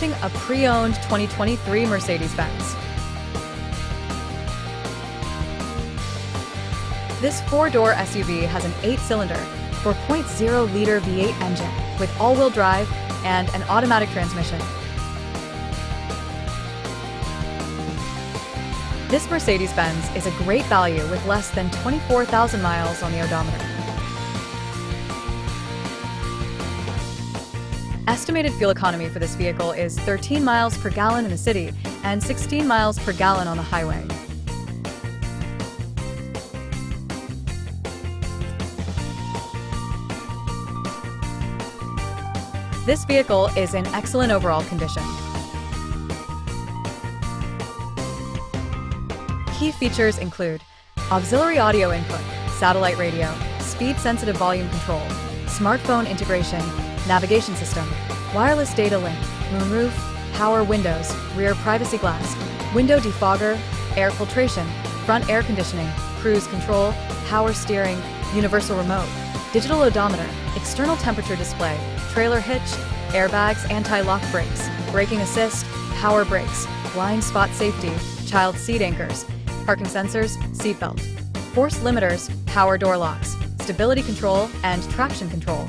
A pre-owned 2023 Mercedes-Benz. This four-door SUV has an 8-cylinder, 4.0-liter V8 engine with all-wheel drive and an automatic transmission. This Mercedes-Benz is a great value with less than 24,000 miles on the odometer. Estimated fuel economy for this vehicle is 13 miles per gallon in the city and 16 miles per gallon on the highway. This vehicle is in excellent overall condition. Key features include auxiliary audio input, satellite radio, speed-sensitive volume control, smartphone integration, navigation system, wireless data link, moonroof, power windows, rear privacy glass, window defogger, air filtration, front air conditioning, cruise control, power steering, universal remote, digital odometer, external temperature display, trailer hitch, airbags, anti-lock brakes, braking assist, power brakes, blind spot safety, child seat anchors, parking sensors, seatbelt, force limiters, power door locks, stability control, and traction control.